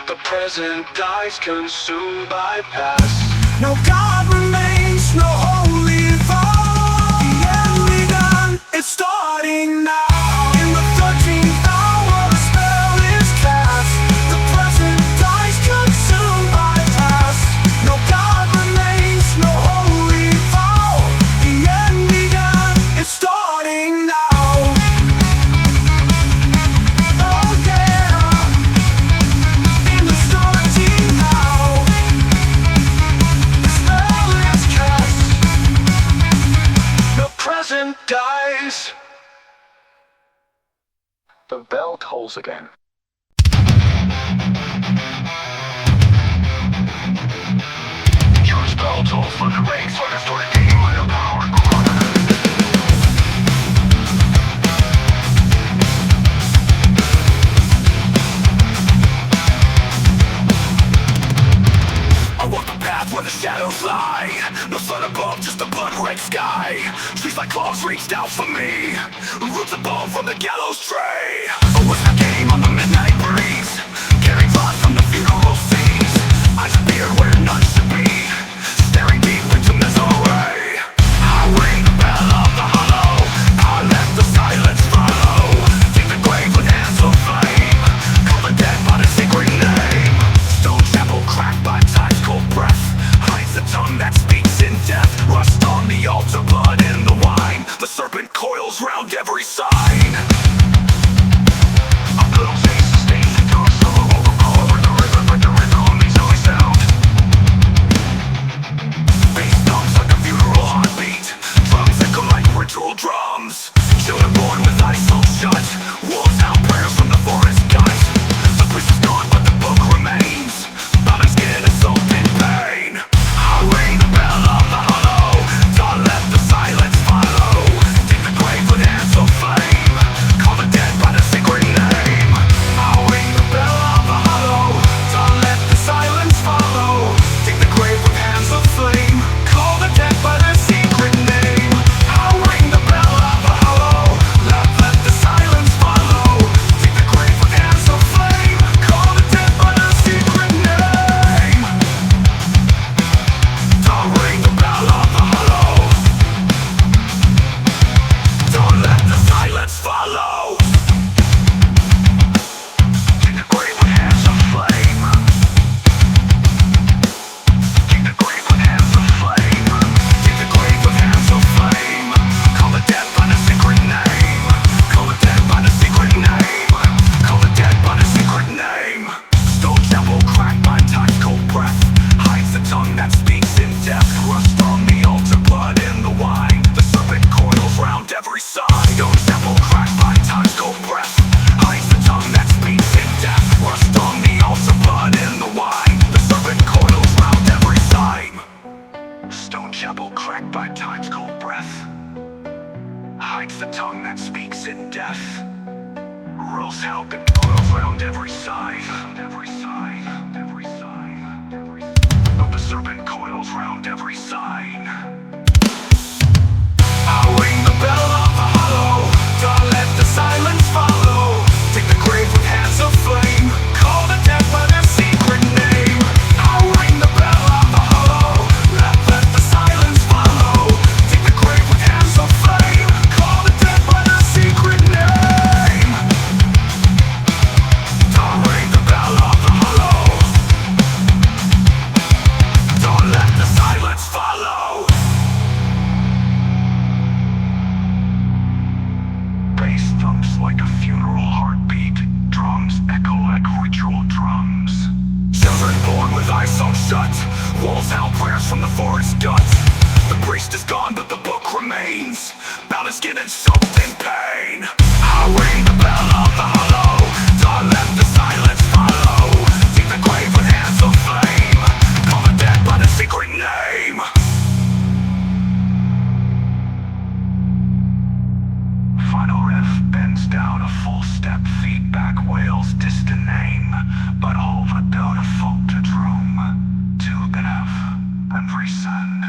The present dies consumed by past. No God remains, no holy fall. The end begun, it's starting now. In the 13th hour, the spell is cast. The present dies consumed by past. No God remains, no holy fall. The end begun, it's starting now. Oh yeah, in the starting now. The spell is cast. The present dies. The bell tolls again. Your spell tolls for the rings for the story game with a power. I walk the path where the shadows lie. No sun above, just a blood-red sky. Trees like claws reached out for me. Roots of bone from the gallows tree. A whisper came on the midnight breeze, carrying thoughts from the funeral scenes. I appeared where none should be, staring deep into misery. I ring the bell of the hollow. I let the silence follow. Dig the grave with hands of flame. Call the dead by the sacred name. Stone chapel cracked by time's cold breath. Hides the tongue that speaks in death. Rust on the altar, blood in the wine. The serpent coils round every sign. A little taste sustains into a solo overpower with the rhythm, but the rhythm means no sound. Bass thumps like a funeral heartbeat. Drums echo like ritual drums. Children born with eyes so shut. Wolves out prayers from the forest gut. The priest is gone, but the book remains. Bound in skin and soaked in pain. I ring the bell of the hollow. Don't let the silence follow. Dig the grave with hands of flame. Call the dead by the sacred name. I ring the bell of the hollow. Don't let the silence follow. Dig the grave with hands of flame. Call the dead by the secret name. I ring the bell of the hollow. Let the silence follow. Dig the grave with hands of flame. Call the dead by the secret name. Don't ring the bell of the hollow. Don't let the silence follow. Dig the grave with hands of flame. Dig the grave with hands of flame. Dig the grave with hands of flame. Call the dead by the secret name. Call the dead by the secret name. Call the dead by the secret name. Stone chapel cracked by time's cold breath. Hides the tongue that speaks in death. Rust on the altar, blood in the wine. The serpent coils round every side. Stone chapel cracked by time's cold breath. Hides the tongue that speaks in death. Rust on the altar, blood in the wine. The serpent coils round every side. Stone chapel cracked by time's cold breath. Hides the tongue that speaks in death. Rules help and coils round every side. Every side. Every side. Every side. Of the serpent coils round every sign. I ring the bell of the hollow. Don't let the silence follow. Dig the grave with hands of flame. Call the dead by their secret name. I ring the bell of the hollow. Let the silence follow. Dig the grave with hands of flame. Call the dead by their secret name. Don't ring the bell of the hollow. Don't let the silence follow. Bass thumps like a funeral heartbeat. Drums echo like ritual drums. Children born with eyes so shut. Walls out prayers from the forest gut. The priest is gone, but the book remains. Bound in skin and soaked in pain. I ring the bell of the hollow. Don't let the silence follow. Dig the grave with hands of flame. Call the dead by the secret name. Final riff bends down a full step. Feedback wails distant name. But over down a vaulted room. To Benev and resend.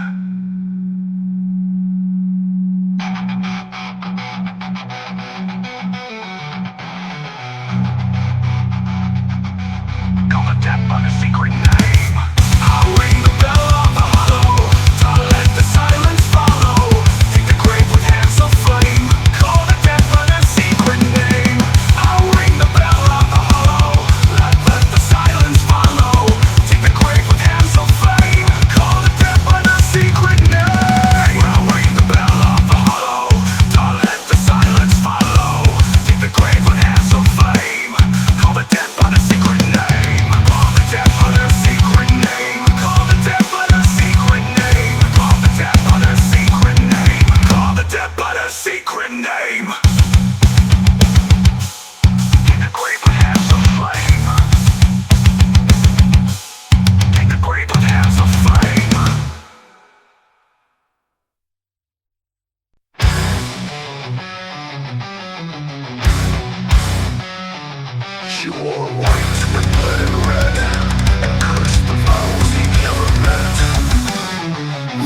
name. In the grave with hands of flame. In the grave with hands of flame. She wore white with blood and red, and cursed the vows he never met.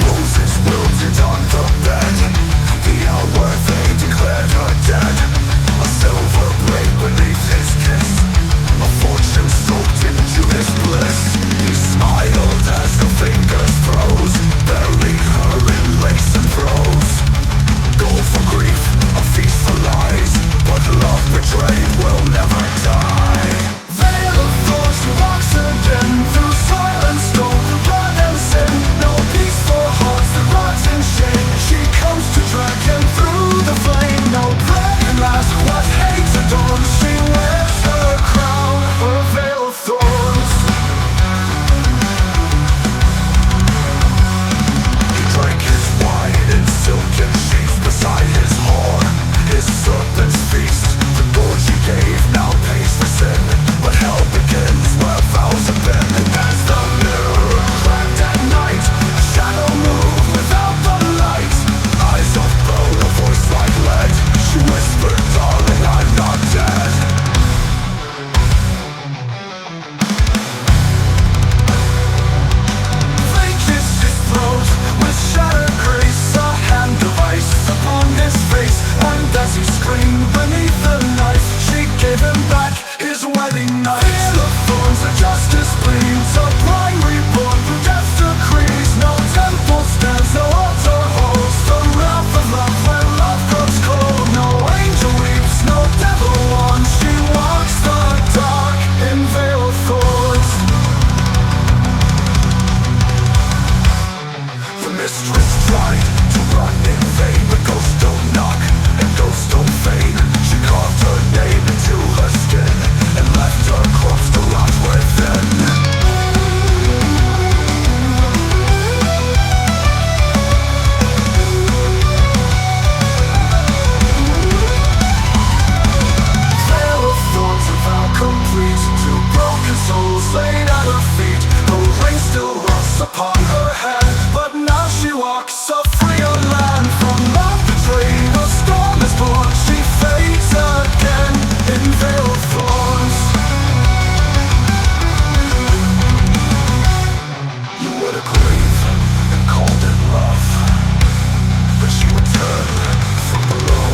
Roses wilted on the bed, the hour they declared her dead. A silver blade beneath his kiss, a fortune soaked in Judas bliss. He smiled as the fingers froze, burying her in lace and prose. Gold for grief, a feast for lies, but love betrayed will never die. Veil of thorns who walks again through silence, stone, blood and sin. No peace for hearts that rot in shame. She comes to drag him through the flame. No prayer lasts what hate adorns. She wears her crown, her veil of thorns. He drank his wine in silken sheaths beside his whore, his serpent's feast. The gorge he gave now pays for sin, but hell begins where vows have been. And as the mirror cracked at night, a shadow moved without the light. Eyes of bone, a voice like lead. She whispered, darling, I'm not dead. They kissed his throat with shattered grace, a hand of ice upon his face. And as he screamed beneath the knife, she gave him back his wedding night. Veil of thorns, a justice bleeds, a bride reborn through death's decrees. No temple stands, no altar holds the wrath of love when love grows cold. No angel weeps, no devil wants. She walks the dark in veil of thorns. The mistress tried to run in vain, but ghosts don't knock and ghosts don't feign. She carved her name into her skin and left her corpse to rot within. Veil of thorns, a vow complete, two broken souls laid at her feet. The ring still rusts upon her head, but now she walks a freer land. From love betrayed, a storm is born. She fades again in veil of thorns. You were the grave and called it love, but she returned from below,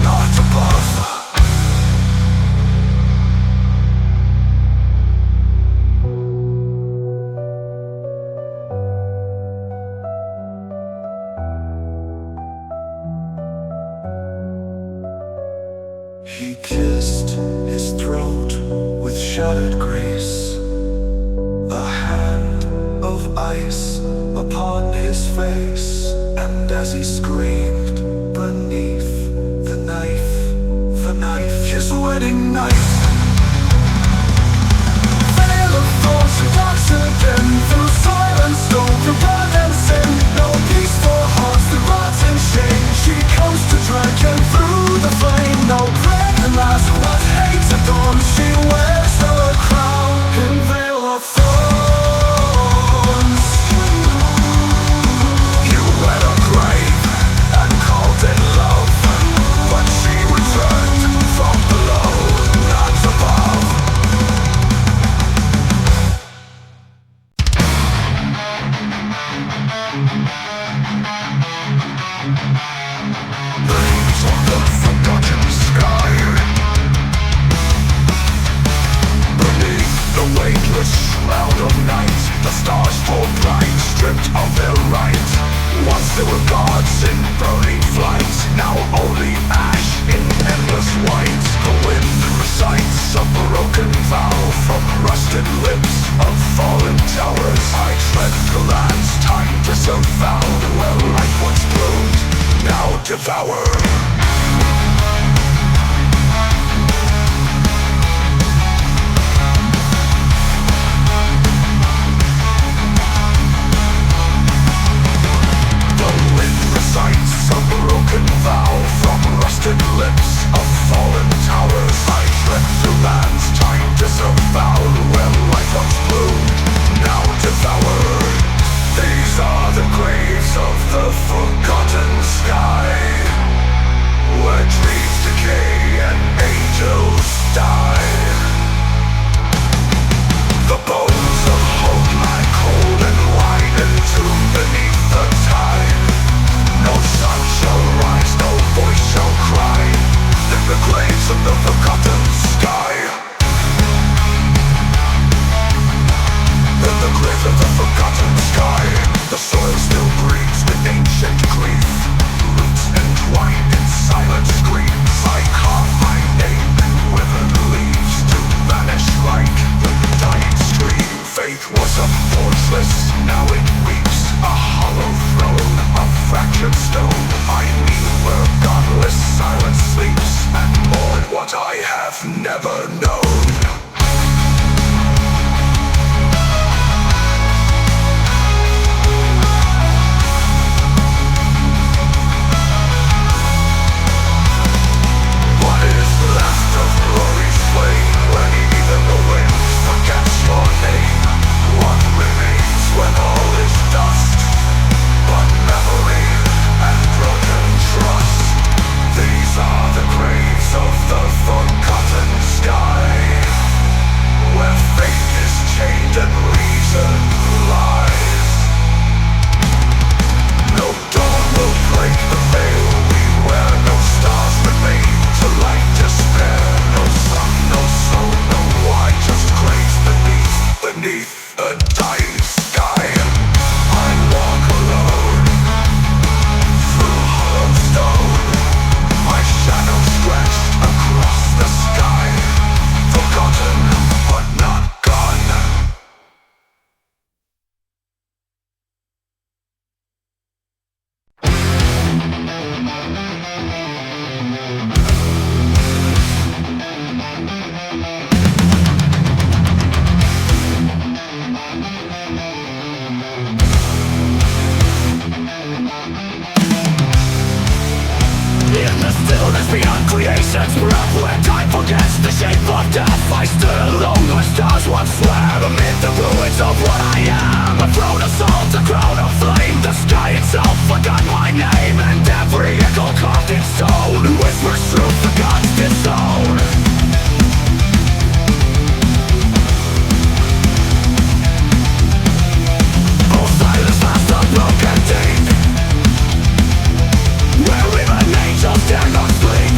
not above. He kissed his throat with shattered grace, a hand of ice upon his face. And as he screamed beneath the knife, his wedding knife. Veil of thorns, she walks again through silence, stone, through blood and sin. No peace for hearts that rot in shame. She comes to drag him through the flame. No prayer can last what hate adorns. She wears her crown in veil of thorns. You wed a grave and called it love, but she returned from below, not above. Names on the forgotten sky, beneath the weightless shroud of night, the stars fall blind, stripped of their right. Once they were gods in burning flight, now only ash in endless white. The wind recites a broken vow from rusted lips of fallen towers. I tread the lands time disavowed, where light once bloomed, now devour. The wind recites a broken haunted lips of fallen towers. I trek through lands time disavowed, where life once bloomed, now devoured. These are the graves of the forgotten sky, where dreams decay and angels die. The bones of hope lie cold and wide, entombed beneath the tide. No sun shall rise, no voice shall cry in the graves of the forgotten sky. In the graves of the forgotten sky, the soil still breathes with ancient grief. Roots entwined in silent screams. I carve my name in withered leaves to vanish like the dying stream. Faith was a fortress, now it weeps. A hollow throne of fractured stone. I kneel where godless silence sleeps, and mourn what I have never known. What is left of glory's flame, when even the wind forgets your name? What remains when all is dust, but memory and broken trust? These are the graves of the forgotten sky, where faith is chained and reason lies. No dawn will break the veil we wear, no stars remain to light despair. No sun, no soul, no why, just graves beneath a dying sky. I walk alone through hollow stone, my shadow scratched across the sky. Forgotten, but not gone. In the stillness beyond creation's breath, where time forgets the shape of death, I stood alone when stars once swam amid the ruins of what I am. A throne of salt, a crown of flame. The sky itself forgot my name, and every echo carved in stone whispers truth the gods disown. Oh, silence past the broken deep, where even angels dare not sleep.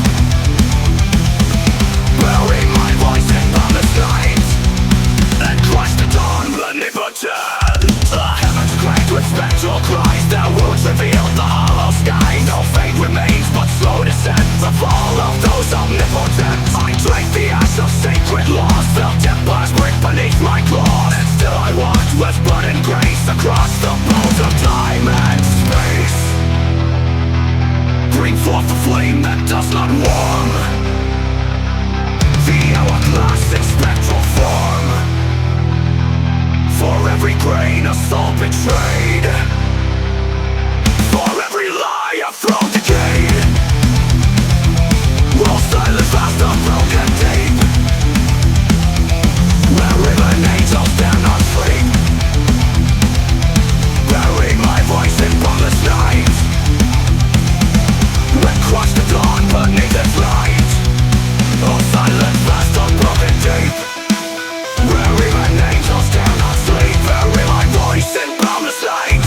Burying my voice in boundless night, and crush the dawn omnipotent. The heavens cracked with spectral cries, their wounds revealed the hollow sky. No fate remains but slow descent, the fall of those omnipotent. I drank the ash of sacred laws, felt empires break beneath my claws, and still I walked with blood and grace across the bones of time and space. Bring forth the flame that does not warm, the hourglass in spectral form. For every grain of soul betrayed, for every lie of throne decayed, will silence past the broken deep, where even angels dare not sleep. Burying my voice in boundless night, and crush the dawn beneath its light. Oh, silence past the broken deep, where even angels dare not sleep. Bury my voice in boundless light.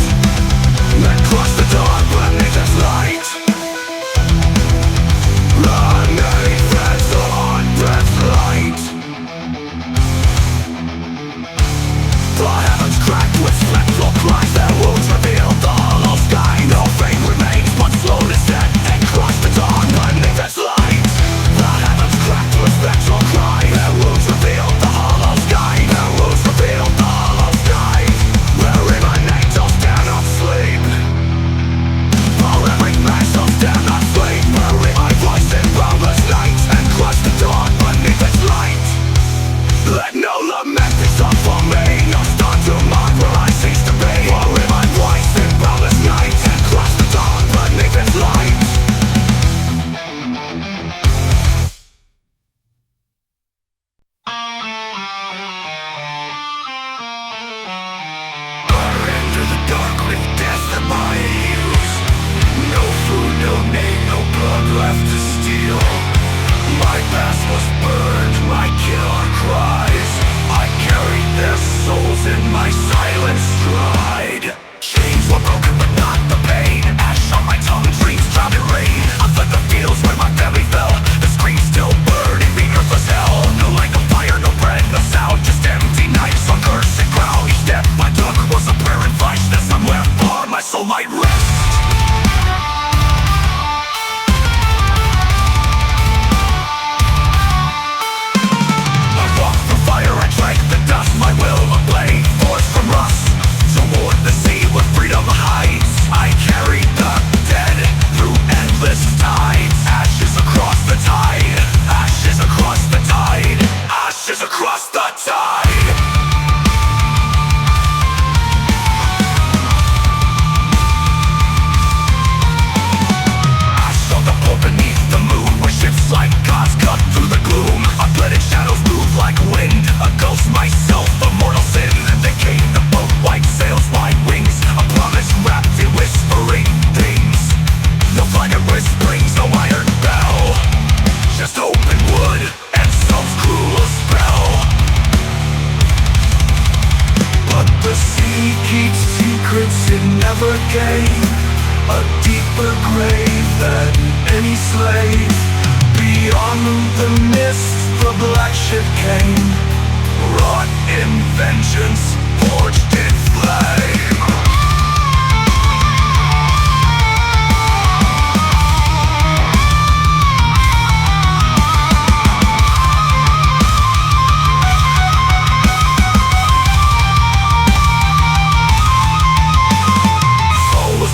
black ship came, wrought in vengeance, forged in flame.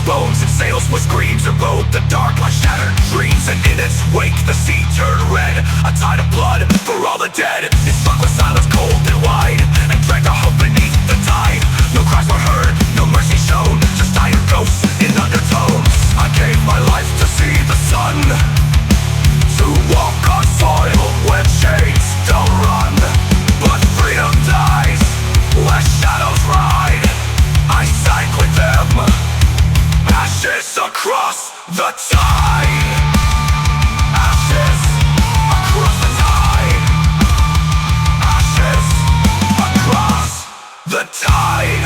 Bones and sails with screams erode the dark like shattered dreams. And in its wake the sea turned red, a tide of blood for all the dead. It struck with silence cold and wide, and dragged our hope beneath the tide. No cries were heard, no mercy shown, just dire ghosts in undertones. I gave my life to see the sun, to walk on soil where chains don't run. But freedom dies where shadows ride. I sank with them, ashes across the tide. Ashes across the tide. Ashes across the tide.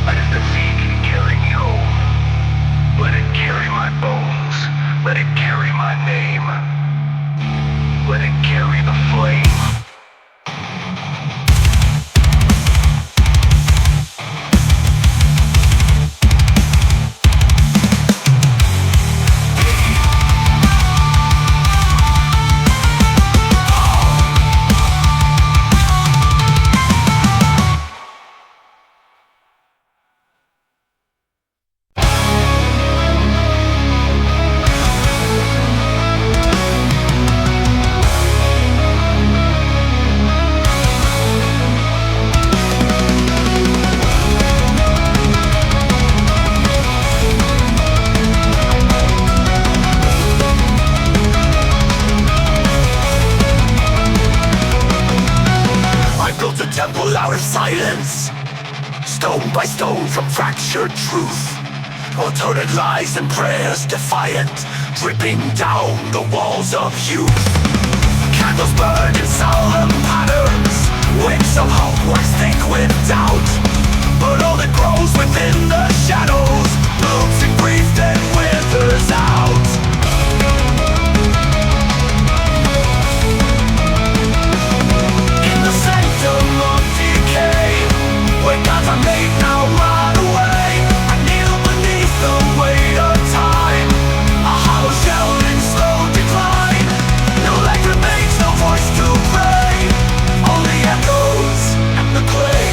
Let the sea keep carrying me home. Let it carry my bones. Let it carry my name. Let it carry the flame. Out of silence, stone by stone from fractured truth, altered lies and prayers defiant, dripping down the walls of youth. Candles burn in solemn patterns, wicks of hope wax thick with doubt. But all that grows within the shadows blooms in grief then withers out. In the sanctum of decay, where gods are made now rot away, I kneel beneath the weight of time, a hollow shell in slow decline. No life remains, no voice to pray, only echoes and the clay.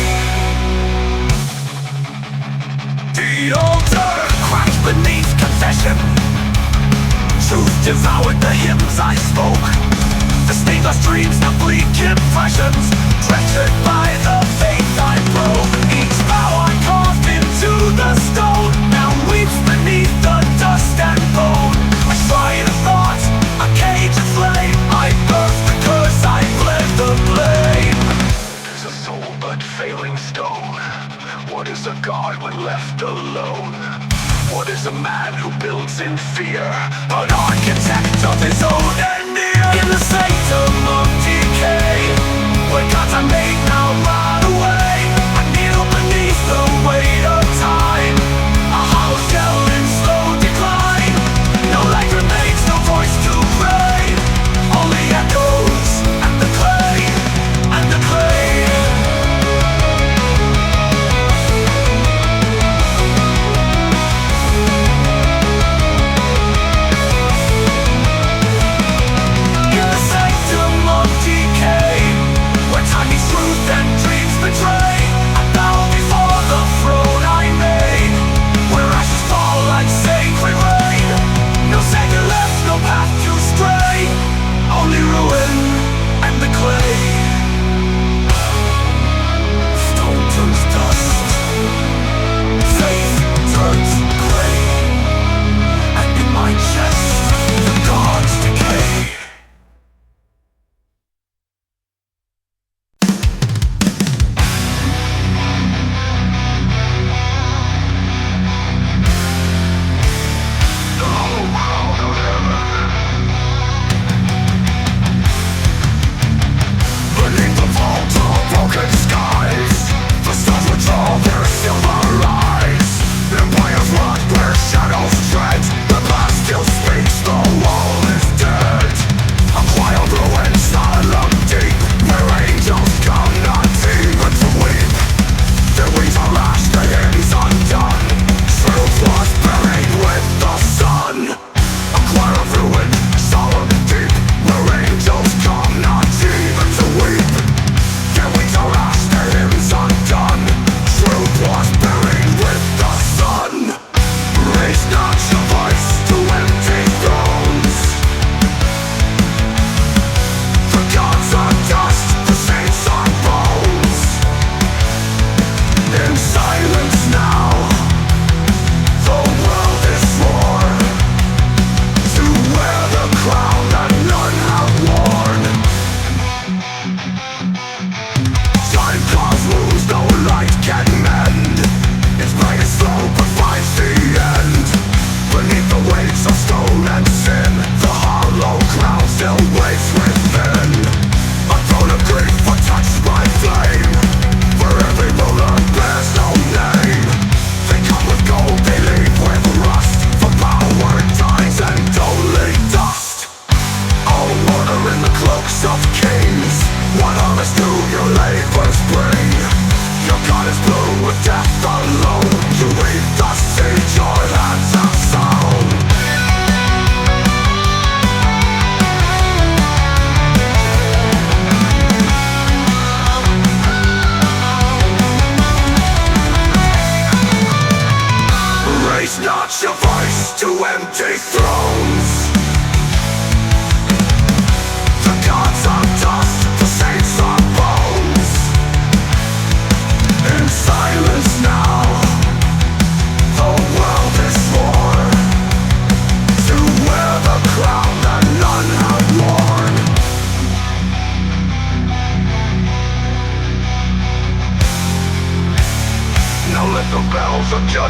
The altar cracked beneath confession, truth devoured the hymns I spoke. The stainless dreams, the bleak impressions, treasured by the faith I broke. Each vow I carved into the stone now weeps beneath the dust and bone. A shrine of thought, a cage of flame, I birthed the curse, I bled the blame. There's a soul but failing stone. What is a god when left alone? What is a man who builds in fear, an architect of his own ending? In the sanctum of decay, where gods are made now rot away, I kneel beneath the weight of time, a hollow shell in slow decline. No light remains, no voice to pray, only echoes and the clay, and the clay.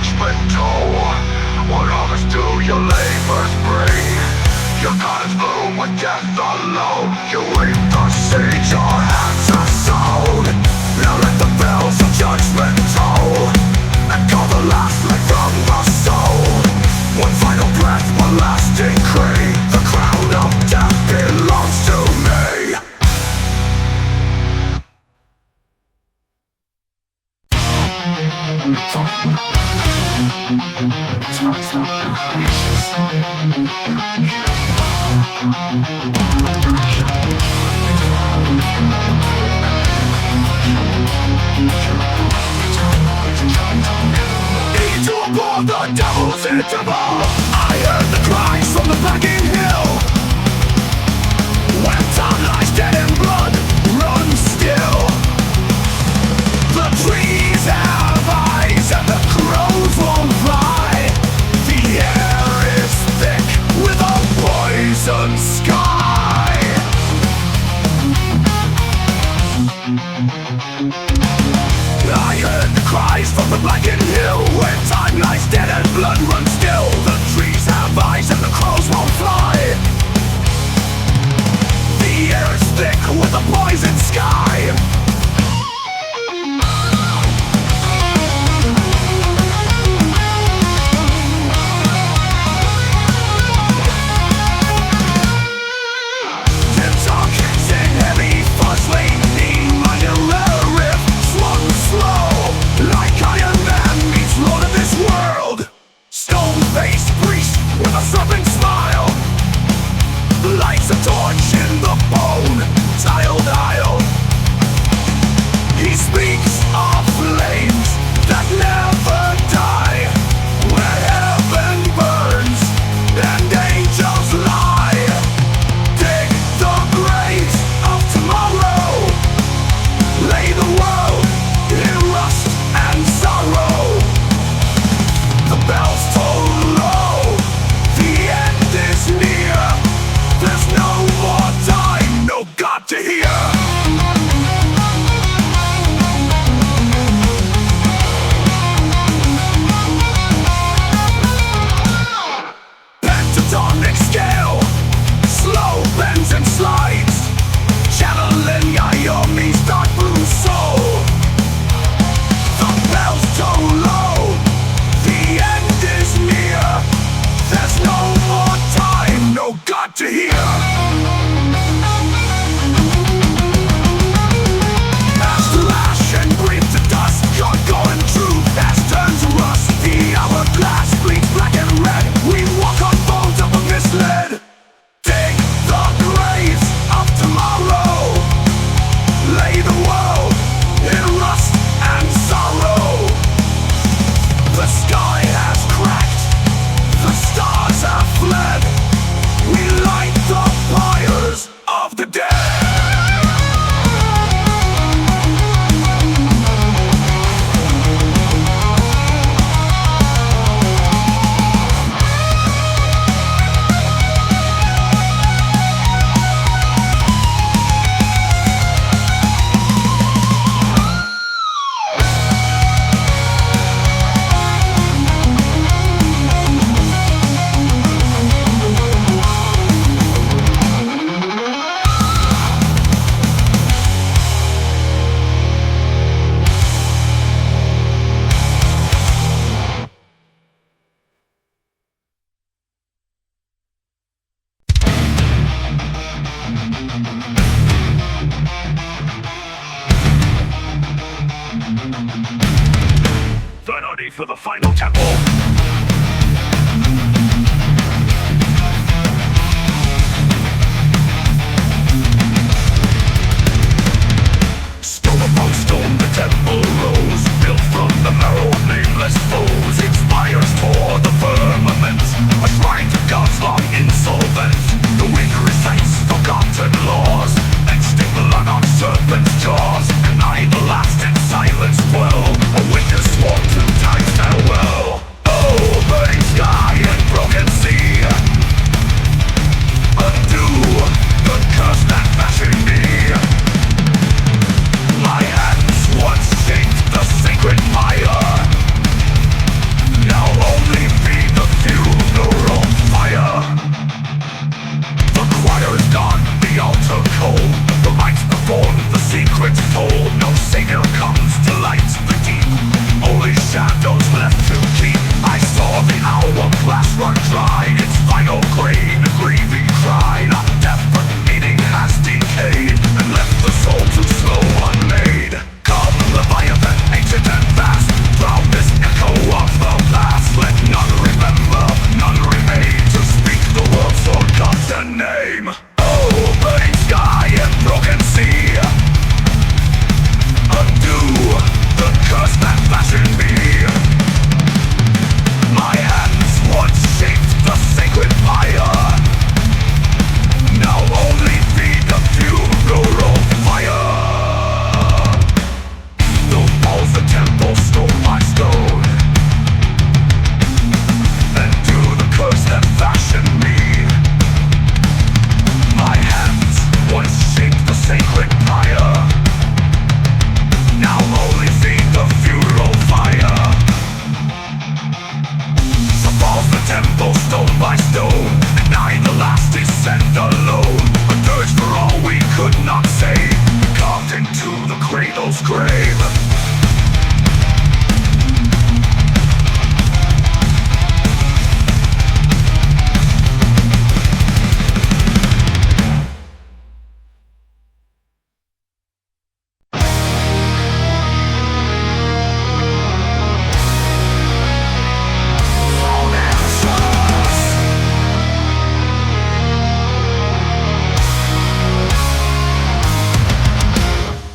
judgmental. What harvest do your labors bring? Your God is bloom with death alone. You reap the seeds your hands have sown. Now let the bells of judgment toll, and call the last light from the soul. One final breath, one last decree. The crown of death belongs to me. Need to aboard the devil's interval. I heard the cries from the blackened hill. When time lies dead in blood, run still. The trees have eyes and the crows won't fly. The air is thick with a poison sky. I heard the cries from the blackened hill. When time lies dead and blood runs still. The trees have eyes and the crows won't fly. The air is thick with a poison sky. Serpent smile lights a torch in the bone tiled aisle. He speaks of flames that never die, where heaven burns and angels lie. Dig the graves of tomorrow, lay the world in rust and sorrow. The bells toll low, the end is near. There's no more time, no God to hear. Pentatonic scale, slow bends and slides, channeling Yomi's dark blue soul. The bells toll low, the end is near. There's no more time, no God to hear. Ash to ash and breathe to dust, God going true, ash turns to rust. The hourglass bleeds black and red. We walk on bones of a misled. Dig the graves of tomorrow, lay the world in rust and sorrow. The sky has cracked, the stars have fled. We light the fires of the dead. Threnody for the final temple. Stone upon stone the temple rose, built from the marrow of nameless foes. Its spires tore the firmament, a shrine to gods long insolvent. The weak recites forgotten laws, and sting blood on serpent's jaws. And I the last in silence dwell, a witness sworn to time's farewell. Oh! a name. Oh, burning sky and broken sea, undo the curse that fashioned me. My hands once shaped the sacred fire, now only feed the funeral fire. The walls, the temple, stone by stone, and do the curse that fashioned me. My hands once shaped the sacred fire, now only feed the funeral fire. So falls the temple, stone by stone, and nigh the last descent alone. A dirge for all we could not save, carved into the cradle's grave.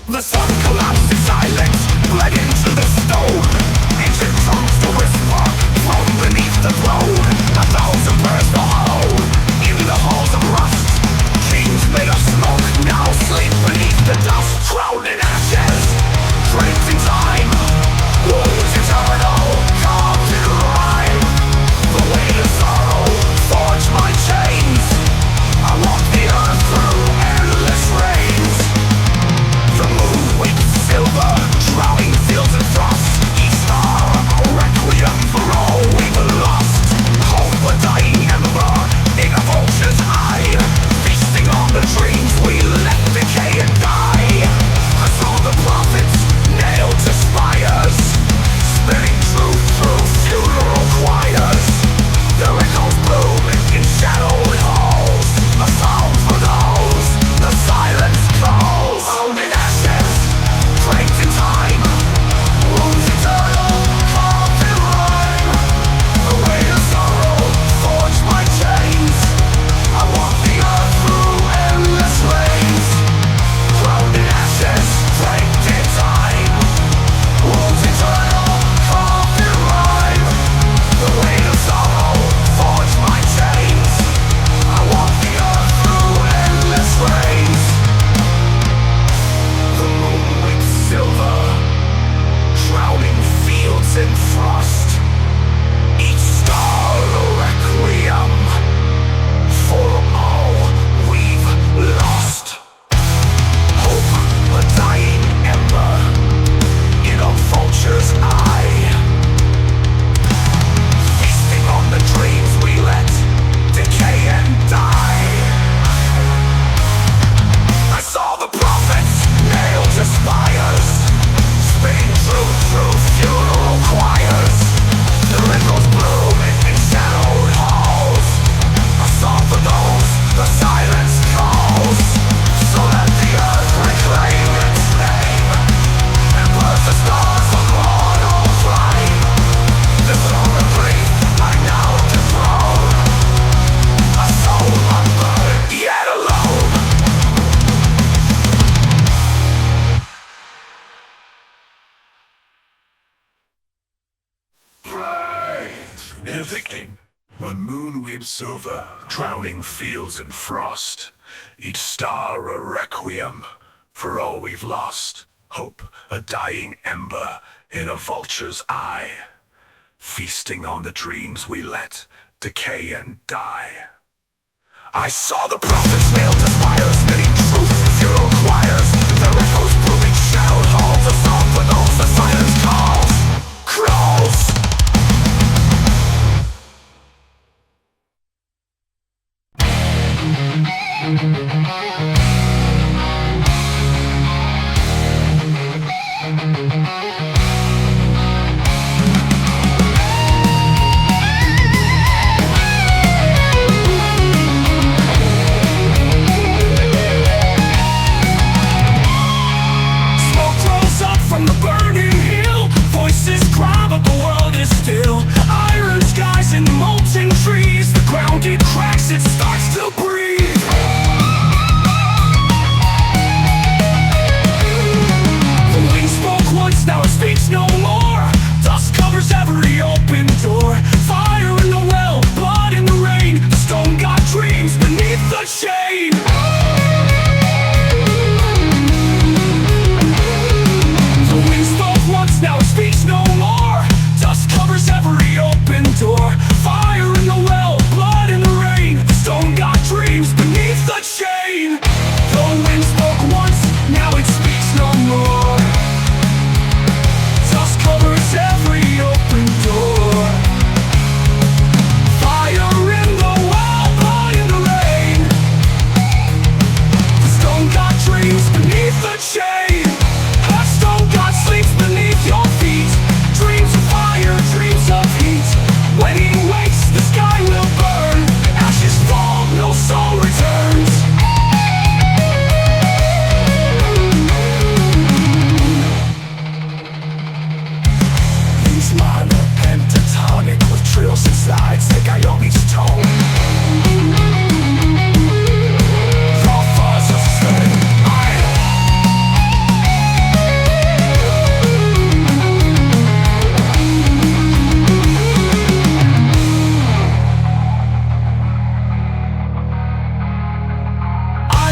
The sun collapsed in silence, bled into the stone. Ancient tongues to whisper from beneath the throne. 1,000 birds to hollow in the halls of rust. Kings made of smoke now sleep beneath the dust. Shrouded in ashes, draped in time, wounds eternal, carved in rhyme. The weight of sorrow forged my chains. I walk the earth through endless rains. The moon winks silver, drowning fields and frost. Each star a requiem for all we've lost. Hope a dying ember in a vulture's eye, feasting on the dreams we let decay and die. I saw the prophets nailed to spires, spinning truth through funeral choirs. The echoes bloom in shadowed halls, a sound for those the silence calls. Bound in ashes, draped in time, wounds eternal, carved in rhyme. The weight of sorrow forged my chains. I walk the earth through endless rains. Drowned in ashes, draped in time, wounds eternal, carved in rhyme. The weight of sorrow forged my chains. I walk the earth through endless rains. The moon winks silver, drowning fields in frost. Each star a requiem for all we've lost. Hope a dying ember in a vulture's eye, feasting on the dreams we let decay and die. I saw the prophets nailed to spires, spinning truth through funeral choirs. The rituals bloom in shadowed halls, a song for those the silence calls. So let the earth reclaim its name, and birth the stars of mortal flame. This lonely grief I now dethrone, a soul unburned yet alone. In a victim, when moon weeps silver, drowning fields in frost. Each star a requiem for all we've lost. Hope a dying ember in a vulture's eye, feasting on the dreams we let decay and die. I saw the prophets nailed to spires, spinning truth in funeral choirs. Their echoes booming shadowed halls, a song for those the silence calls. Crawls. still. Iron skies and molten trees. The ground it cracks, it starts to breathe.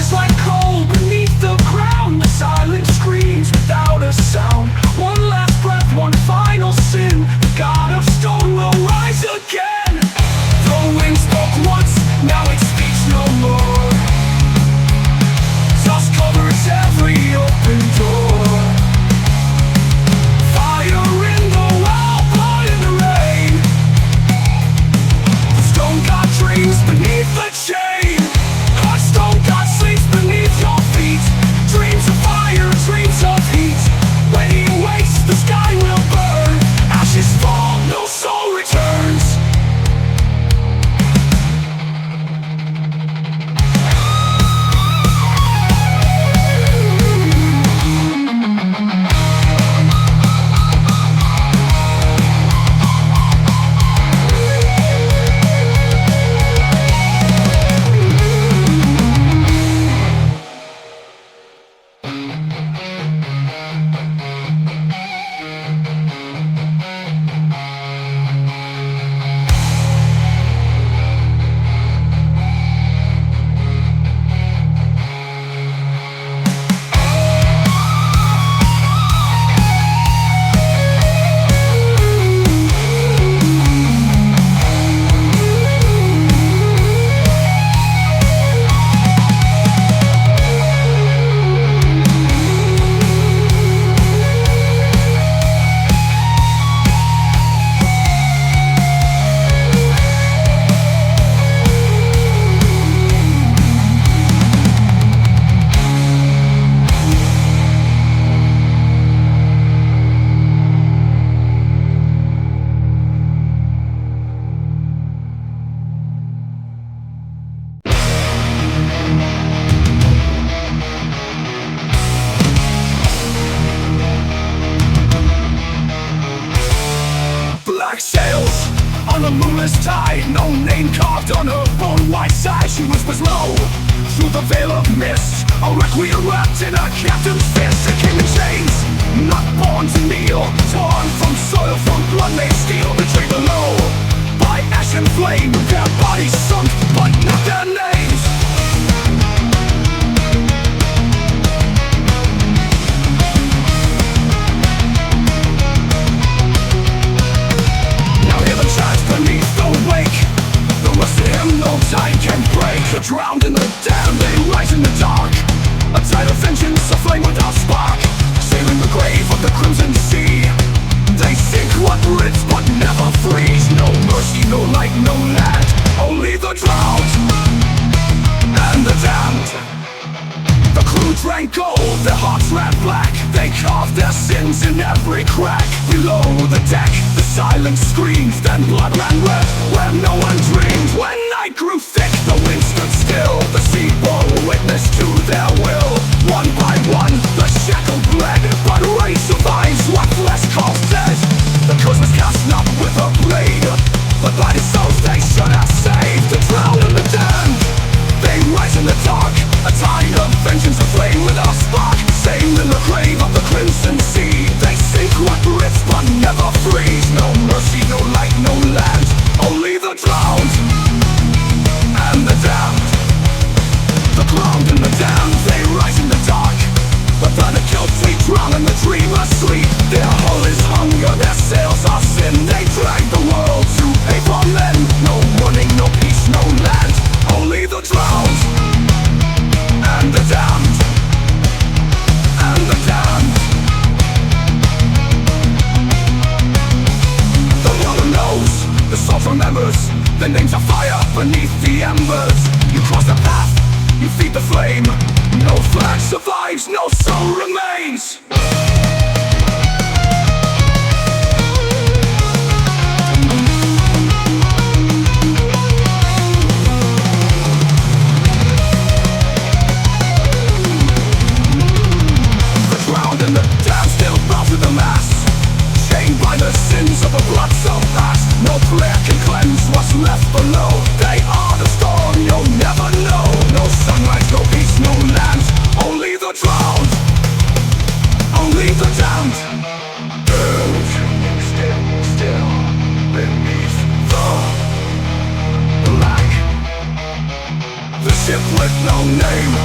rise like coal beneath the ground. The silence screams without a sound. One last breath, one final sin. The god of stone will rise again. The wind spoke once, now it speaks no more. Dust covers every open door. Fire in the well, blood in the rain. The stone god dreams beneath the chain. Our stone god sleeps beneath your feet. Dreams of fire, dreams of heat. When he wakes, the sky will burn. Ashes fall, no soul returns. Black sails on a moonless tide. No name carved on her bone white side. She whispers low through the veil of mist. A requiem wrapped in a captain's fist. A king in chains, not born to kneel. Torn from soil, from blood made steel. Betrayed below by ash and flame. Their bodies sunk, but not their names. Beneath the wake, the rusted hymn no time can break. The drowned in the dam, they rise in the dark. A tide of vengeance, a flame without spark. Sailing the grave of the crimson sea. They sink what writs but never freeze. No mercy, no light, no land. Only the drowned and the damned. The crew drank gold, their hearts ran black. They carved their sins in every crack. Below the deck, the silence screams. Then blood ran red, where no one dreamed. When night grew thick, the wind stood still. The sea bore witness to their will. One by one, the shackled bled. But Ray survives what flesh calls dead. The curse was cast not with a blade, but by his souls they should have saved. The drowned and the damned, they rise in the dark. A tide of vengeance aflame with a spark. Same in the grave of the crimson sea. They sink what writs but never freeze. No mercy, no light, no land. Only the drowned and the damned. The drowned and the damned, they rise in the dark. But then it kills, they drown in the dreamer sleep. Their hull is hunger, their sails are sin. They drag the world to pay for men. No money, no peace, no land. Only the drowned and the damned, and the damned. The water knows, the salt remembers. The names of fire beneath the embers. You cross the path, you feed the flame. No flag survives, no soul remains. And the damned still bow to the mass, chained by the sins of a blood so past. No prayer can cleanse what's left below. They are the storm, you'll never know. No sunrise, no peace, no land. Only the drowned, only the damned. Still beneath the black. The ship with no name,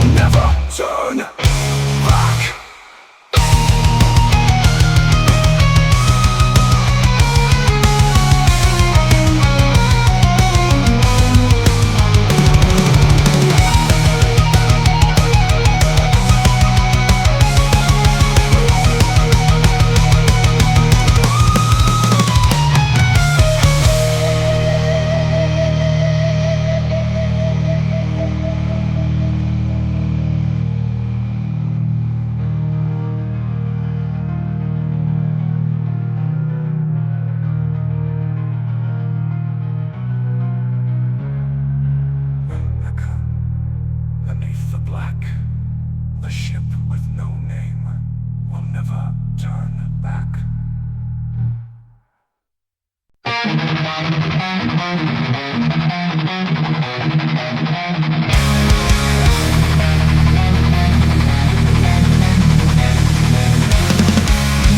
will never turn back. Beneath the black, the ship with no name will never turn back.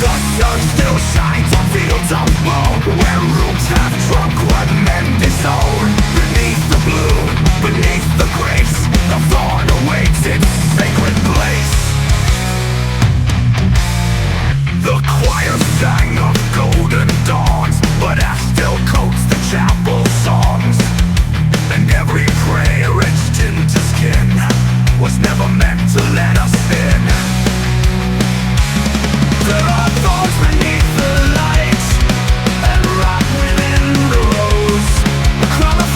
The sun still shines on fields of bone, where roots have drunk what men disown. Beneath the blue, beneath the grace, the thorn awaits its sacred place. The choir sang of golden dawns, but ash still coats the chapel songs. And every prayer etched into skin was never meant to let us in. There are thorns beneath the light, and rot within the rose. A crown of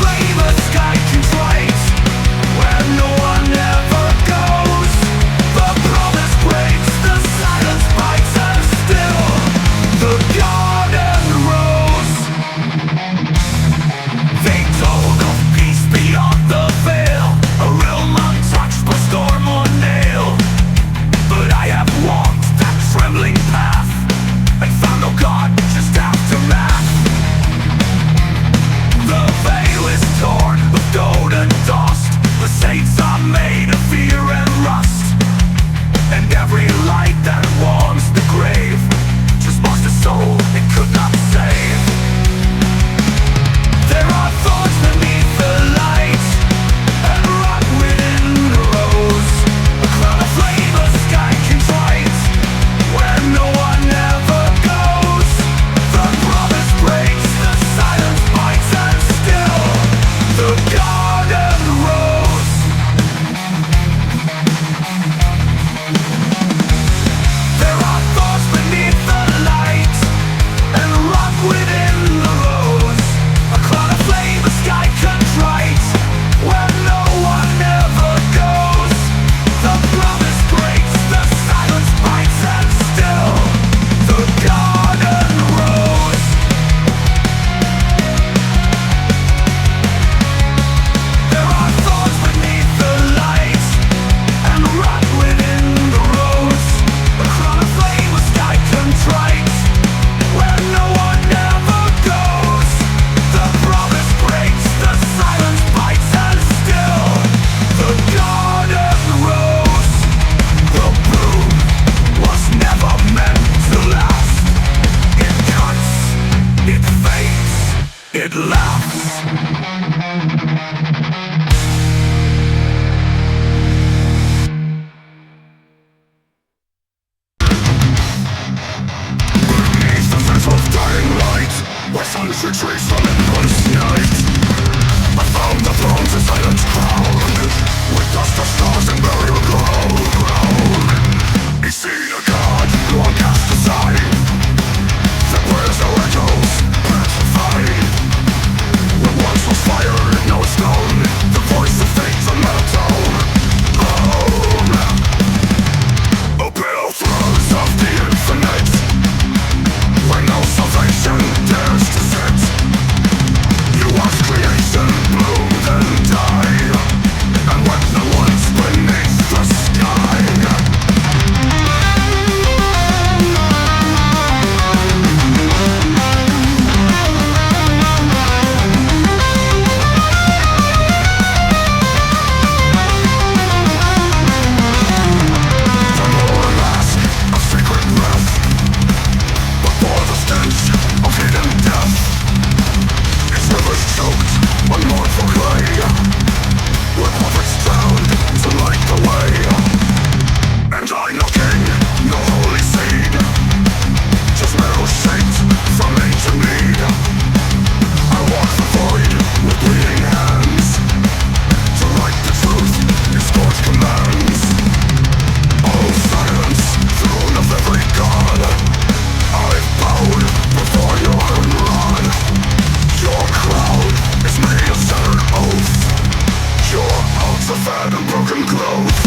the fat and broken clothes.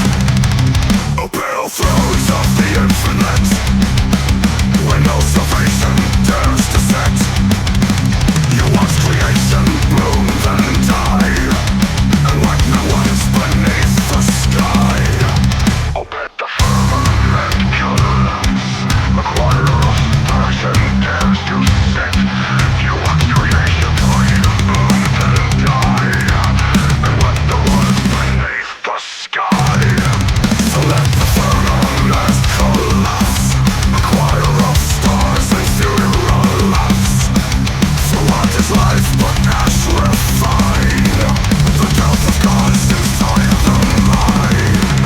A pale throes of the infinite, when no salvation dares to set. You watch creation bloom then die, and like no one's beneath the sky. I'll bet the firmament killer, acquirer of passion dares to set. You watch creation bloom then die, and like no one's beneath the sky. So let the firmament collapse, acquirer of stars and funerals. For what is life but ash refined? The death of gods inside the mind.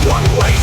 One way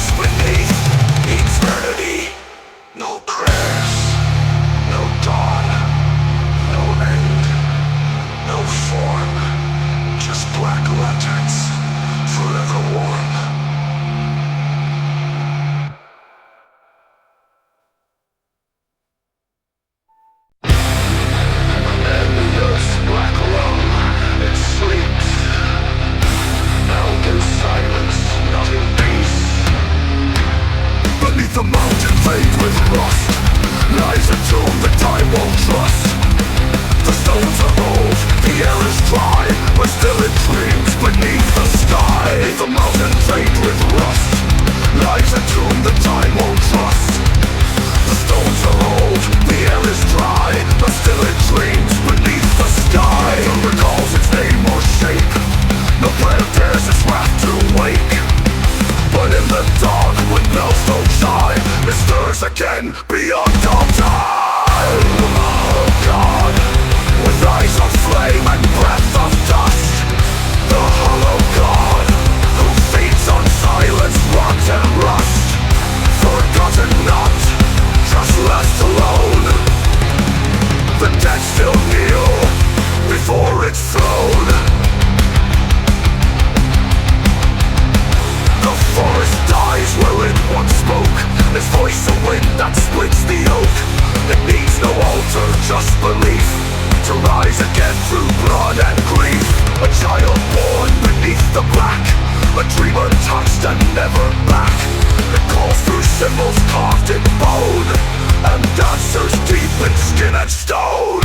Lies a tomb that time won't trust. The stones are old, the air is dry, but still it dreams beneath the sky. The mountain drained with rust. Lies a tomb that time won't trust. The stones are old, the air is dry, but still it dreams beneath the sky. None recalls its name or shape. No planet dares its wrath to wake. But in the dark, when bells don't chime, it stirs again beyond all time. Oh God, with eyes of flame and breath of dust, the hollow God, who feeds on silence, rot and rust. Forgotten not, just left alone. The dead still kneel before its throne. The forest dies where it once spoke, its voice a wind that splits the oak. It needs no altar, just belief, to rise again through blood and grief. A child born beneath the black, a dream untouched and never back. It calls through symbols carved in bone, and answers deep in skin and stone.